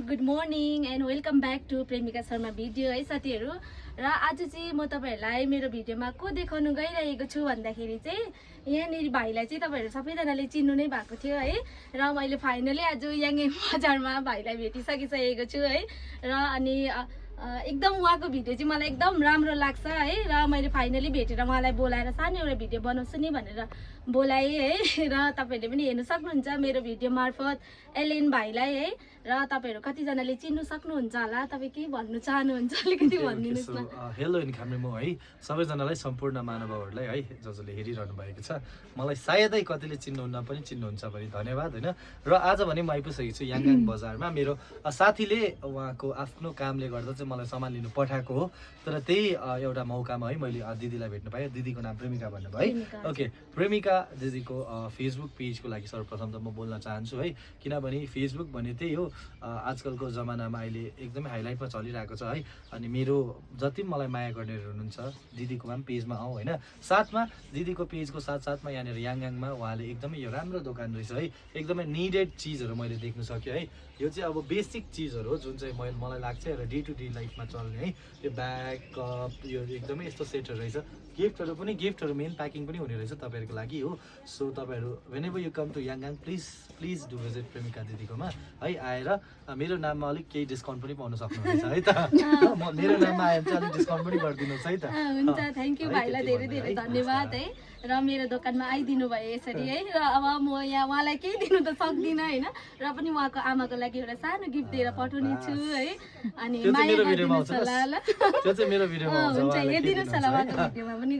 Good morning and welcome back to Premika Sharma video है साथीहरू। र आज चाहिँ म तपाईँहरूलाई मेरो भिडियोमा को देखाउनु गइरहेको छु भन्दाखेरि चाहिँ यहाँनिर भाइलाई चाहिँ तपाईँहरू सबैजनाले चिन्नु नै भएको थियो है। र मैले फाइनली आज याङ्गे बजारमा भाइलाई भेटिसकिसकेको छु है। र अनि एकदम उहाँको भिडियो चाहिँ मलाई एकदम राम्रो लाग्छ है। र मैले फाइनली भेटेर उहाँलाई बोलाएर सानो एउटा भिडियो बनाउँछु नि भनेर बोलाएँ है। र तपाईँहरूले पनि हेर्नु सक्नुहुन्छ मेरो भिडियो मार्फत एलेन भाइलाई है। र तपाईँहरू कतिजनाले चिन्नु सक्नुहुन्छ होला। तपाईँ के भन्नु चाहनुहुन्छ अलिकति भनिदिनुहोस् न। हेलो इन खामरेमो है सबैजनालाई सम्पूर्ण महानुभावहरूलाई है जसले हेरिरहनु भएको छ। मलाई सायदै कतिले चिन्नुहुन्न पनि चिन्नुहुन्छ भने धन्यवाद होइन। र आज भने म आइपुगेको छु याङगाङ बजारमा। मेरो साथीले उहाँको आफ्नो कामले गर्दा चाहिँ मलाई सामान लिनु पठाएको हो। तर त्यही एउटा मौकामा है मैले दिदीलाई भेट्नु पाएँ। दिदीको नाम प्रेमिका भन्नुभयो है। ओके, प्रेमिका दिदीको फेसबुक पेजको लागि सर्वप्रथम त म बोल्न चाहन्छु है। किनभने फेसबुक भने त्यही हो आजकलको जमानामा अहिले एकदमै हाइलाइटमा चलिरहेको छ है। अनि मेरो जति पनि मलाई माया गर्नेहरू हुनुहुन्छ दिदीकोमा पनि पेजमा आउँ होइन। साथमा दिदीको पेजको साथसाथमा यहाँनिर याङगाङमा उहाँले एकदमै यो राम्रो दोकान रहेछ है। एकदमै निडेड चिजहरू मैले देख्न सकेँ है। यो चाहिँ अब बेसिक चिजहरू हो जुन चाहिँ मलाई लाग्छ एउटा डे टु डे लाइफमा चल्ने है। यो ब्याग कप यो एकदमै यस्तो सेटहरू रहेछ। गिफ्टहरू मेन प्याकिङ पनि हुने रहेछ तपाईँहरूको लागि हो। सो तपाईँहरू whenever you come to Yangang please do visit Premika दिदीकोमा है। आएर मेरो नाममा अलिक केही डिस्काउन्ट पनि पाउन सक्नुहुन्छ है त। मेरो नाममा आयो भने चाहिँ अलिक डिस्काउन्ट पनि गरिदिनुहोस् है त। हुन्छ, थ्याङ्क यू भाइलाई धेरै धेरै धन्यवाद है। र मेरो दोकानमा आइदिनु भयो यसरी है। र अब म यहाँ उहाँलाई केही दिनु त सक्दिनँ होइन। र पनि उहाँको आमाको लागि एउटा सानो गिफ्ट दिएर पठाउने छु है। अनि माया गरिदिनुहोस् होला ल। त्यो चाहिँ मेरो भिडियोमा हुन्छ, हेरिदिनुहोस् होला उहाँको भिडियोमा पनि।